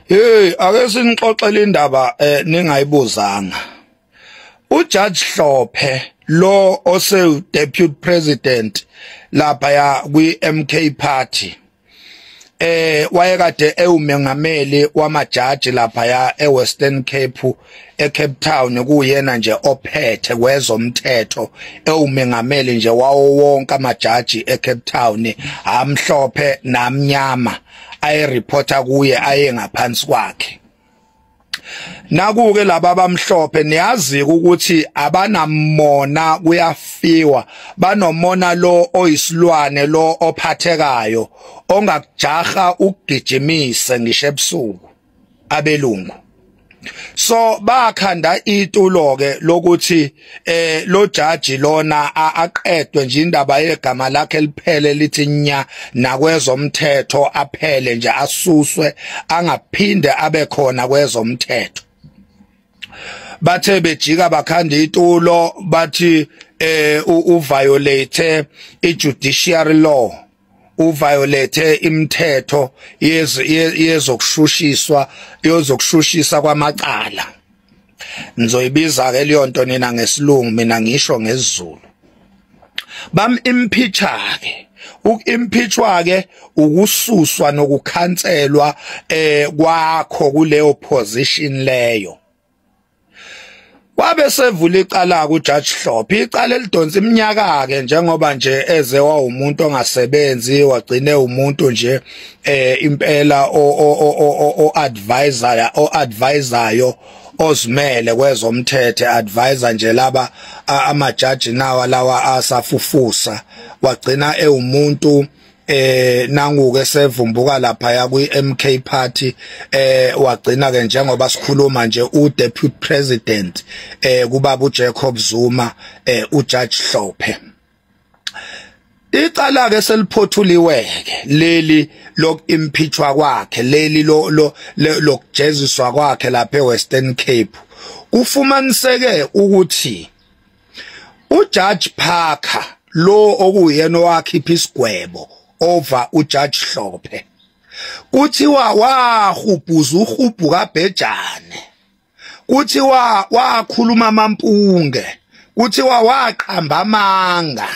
Hey, ake sinixoxele indaba ningayibuzanga. UJudge Hlophe lo ose deputy president lapha ya kwi MK party wayekade ewumengameli wamajaji lapha ya eWestern Cape eCape Town kuyena nje ophethe kwezomthetho ewumengameli nje wawo wonke amajaji eCape Town amhlophe namnyama ayereporta kuye aye ngaphansi kwakhe. Nakuke laba bamhlophe niyazi ukuthi abanamona kuyafiwa banomona lo oyisilwane lo ophathekayo ongakujaha ugijimise ngisho ebusuku abelungu. So bakhanda itulo ke lokuthi lo judge lona aqedwe nje indaba yegama lakhe liphele lithi nya nakwezomthetho aphele nje asuswe angaphinde abe khona kwezomthetho. Bathe bejika bakhanda itulo bathi uviolate ijudiciary law, uviolate imithetho yezokushushisa kwamacala. Nizoyibiza ke leyo nto nina ngesilungu mina ngisho ngesiZulu. Impeacha ke ukimpeachwa ke ukususwa nokukhanselwa kwakho kuleyo position leyo. Wabe sevula icala kuJudge Hlophe, icala elidonsa iminyaka ke njengoba nje eze wawumuntu ongasebenzi wagcine umuntu nje impela advisoryo ozimele kwezomthetho advisor nje laba amajaji nawa lawa asafufusa wagcina ewumuntu nanguke sevumbuka lapha ya kwi MK party wagcina ke njengoba sikhuluma nje uDeputy President kubaba uJacob Zuma uJudge Hlophe. Icala ke seliphothuliweke leli lokimpeachwa kwakhe leli lokujeziswa kwakhe lapha eWestern Cape. Ufumaniseke ukuthi uJudge Parker lo okuyena owakhipha isigwebo over uJudge Hlophe kuthiwa wahubhuza uhubhu kaBhejane, kuthiwa wakhuluma amampunge, kuthiwa waqamba amanga.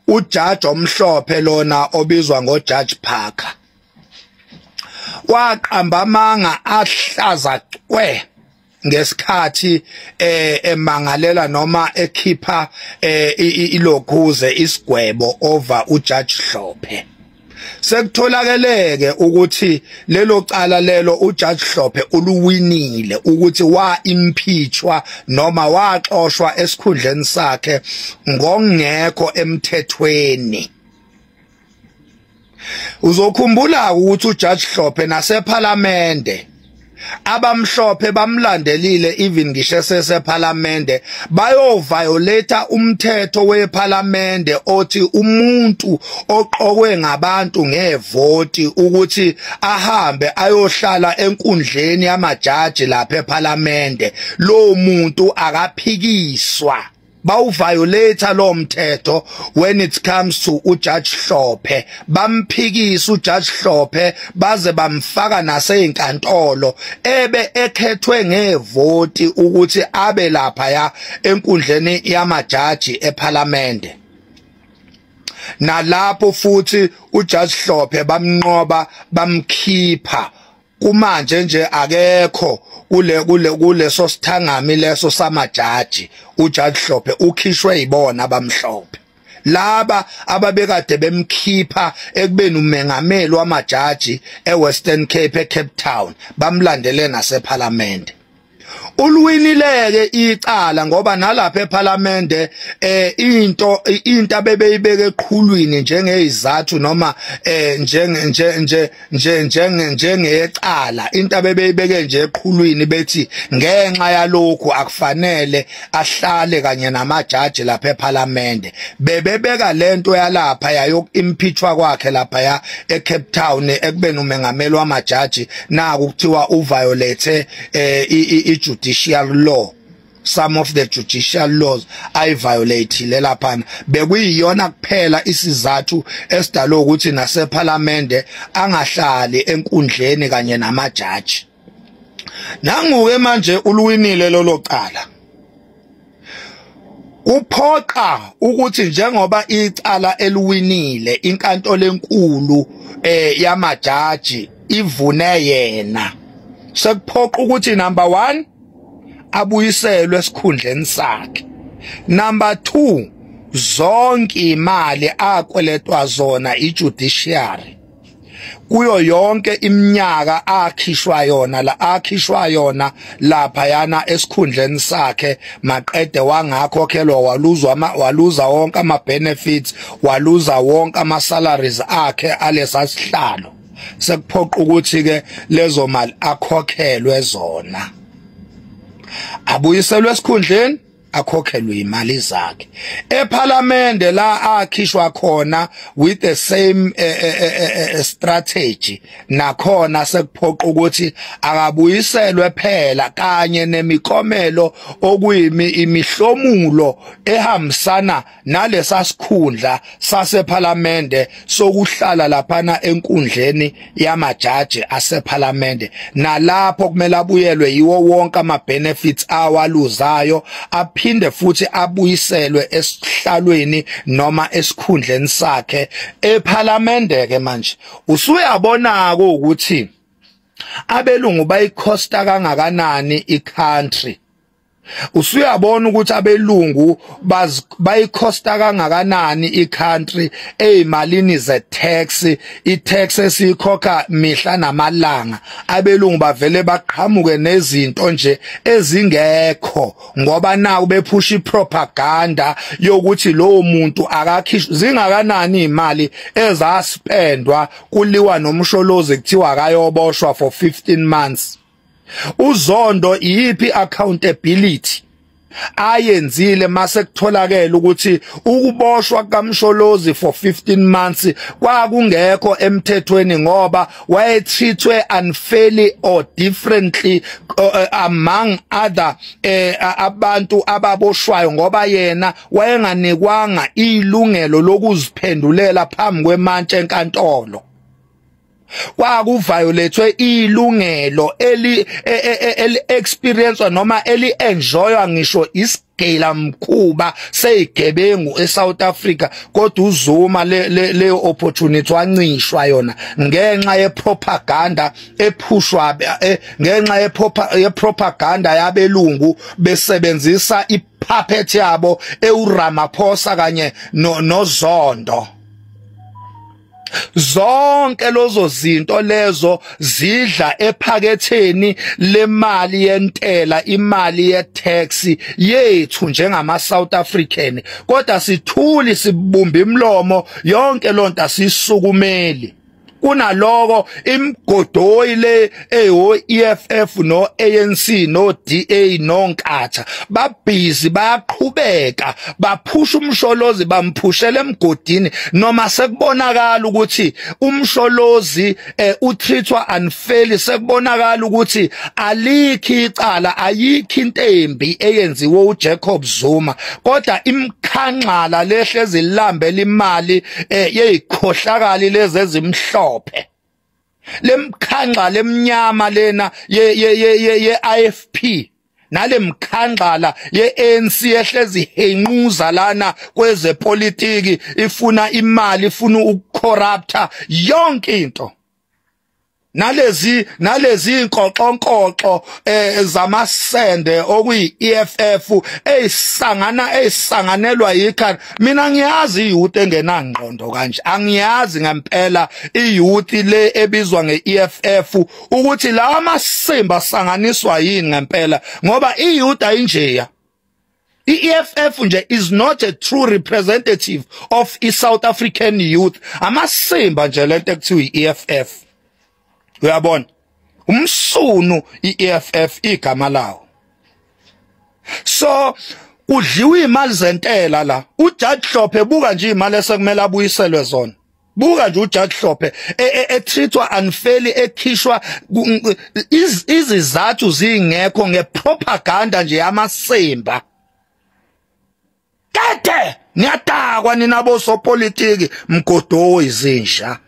Ujaji omhlophe lona obizwa ngoJudge Parker waqamba amanga ahlaza cwe ngesikhathi emangalela noma ekhipha ilokhuze isigwebo over uJudge Hlophe. Sekutholakele ukuthi lelo cala lelo uJudge Hlophe uluwinile ukuthi wa impeachwa noma waxoshwa esikhundleni sakhe ngongekho emthethweni. Uzokhumbula ukuthi uJudge Hlophe naseParliament abamhlophe bamlandelile even ngisho seseParliament bayo violate umthetho weParliament othi umuntu oqokwe ngabantu ngevoti ukuthi ahambe ayohlala enkundleni yamajaji lapha eParliament lo muntu akaphikiswa. Bawu-violate lo mthetho when it comes to uJudge Hlophe. Bamphikisa uJudge Hlophe baze bamfaka nasey'nkantolo ebe ekhethwe ngevoti ukuthi abe lapha ya enkundleni yamajaji eParliament. Nalapho futhi uJudge Hlophe bamnqoba bamkhipha. Kumanje nje akekho kuleso sithangami leso samajaji uJudge Hlophe ukhishwe yibona abamhlophe. Laba ababekade bemkhipha ekubeni umengameli wamajaji eWestern Cape eCape Town bamlandele naseParliament. Ulwinileke icala ngoba nalapha eParliament into abebeyibeke eqhulwini njengezizathu noma njengecala into abebeyibeke nje eqhulwini bethi ngenxa yalokho akufanele ahlale kanye namajaji lapha eParliament. Bebebeka lento yalapha yayokimpeachwa kwakhe lapha ya eCape Town ekubeni umengameli wamajaji naku kuthiwa uviolate ijudicial law. some of the judicial laws ayiviolate lapha bekuyiyona kuphela isizathu esidala ukuthi naseParliament angahlali enkundleni kanye namajaji. Nanguke manje ulwinile lolocala. Uphoqa ukuthi njengoba icala eliwinile inkantolo enkulu yamajaji ivune yena, sekuphoqa ukuthi number 1 abuyiselwe esikhundleni sakhe, number 2 zonke imali akweletwa zona ijudiciary kuyo yonke iminyaka akhishwa yona lapha yana esikhundleni sakhe maqede wangakhokhelwa waluza wonke ama benefits, waluza wonke ama salaries akhe alesasihlalo, sekuphoqa ukuthi ke lezo mali akhokhelwe zona, abuyiselwe esikhundleni akhokhelwe imali zakhe. EParliament la akhishwa khona with the same strategy, nakhona sekuphoqa ukuthi akabuyiselwe phela kanye nemikomelo okuyimi imihlomulo ehambisana nalesa sikhundla saseParliament sokuhlala laphana enkundleni yamajaji aseParliament, nalapho kumele abuyelwe yiwo wonke ama benefits awaluzayo, phinde futhi abuyiselwe esihlalweni noma esikhundleni sakhe eParliament. Ke manje usuyabona ukuthi abelungu bayikhosta kangakanani icountry, usuyabona ukuthi abelungu bayikhosta kangakanani icountry ezimalini ze-tax, i-tax esikhokha mihla namalanga. Abelungu bavele baqhamuke nezinto nje ezingekho ngoba naku bephusha ipropaganda yokuthi lowo muntu akakhishwa. Zingakanani imali ezaspendwa kuliwa nomsholozi kuthiwa akayoboshwa for 15 months. Uzondo yipi accountability ayenzile mase kutholakala ukuthi ukuboshwa kaMsholozi for 15 months kwakungekho emthethweni ngoba wayethithwe unfairly or differently among other abantu ababoshwayo, ngoba yena wayenganikwanga ilungelo lokuziphendulela phambi kwemantshi enkantolo. Kwakuviolate ilungelo eli experience noma eli enjoywa ngisho isigela mkhuba seyigebengu eSouth Africa, kodwa uZuma le opportunity wancishwa yona ngenxa yepropaganda ephushwa, ngenxa yepropaganda yabelungu besebenzisa ipuppet yabo eUramaphosa kanye noZondo. Zonke lozo zinto lezo zidla ephaketheni lemali yentela, imali ye-tax yethu njengama South African, kodwa sithuli sibumba imlomo yonke lonto asisukumeli. Kunaloko imgodoyi le EFF no ANC no DA no Nkatha babhizi bayaqhubeka baphusha umsholozi bamphushela emgodini, noma sekubonakala ukuthi umsholozi uthreatwa unfairly, sekubonakala ukuthi alikho icala, ayikho into embi eyenziwe uJacob Zuma, kodwa imkhanqala lehlezi lambela imali yezikhohlakali lezi ezimhlophe, lemkhanqa lemnyama lena ye IFP nalemkhanqala ye-ANC ehlezi henquza lana kwezepolitiki, ifuna imali, ifuna ukucorrupta yonke into. Nalezi inkoxonkoxo zamasende okuyi EFF ezisanganelwa yikhaya. Mina ngiyazi iyouth engenangqondo kanje, angiyazi ngempela iyouth le ebizwa ngeEFF ukuthi la amasimba asanganiswa yini ngempela, ngoba iyouth ayinjeya. EFF nje is not a true representative of South African youth. Amasimba nje lento ekuthiwa EFF. Uyabona umsunu iEFF igama lawo. So udliwa imali zentela la, uJudge Hlophe buka nje imali esekumele abuyiselwe zona, buka nje uJudge Hlophe treatwa unfairly ekhishwa izizathu zingekho ngepropaganda nje yamasimba. Kade niyatakwa nina bosopolitiki mgodo izinsha.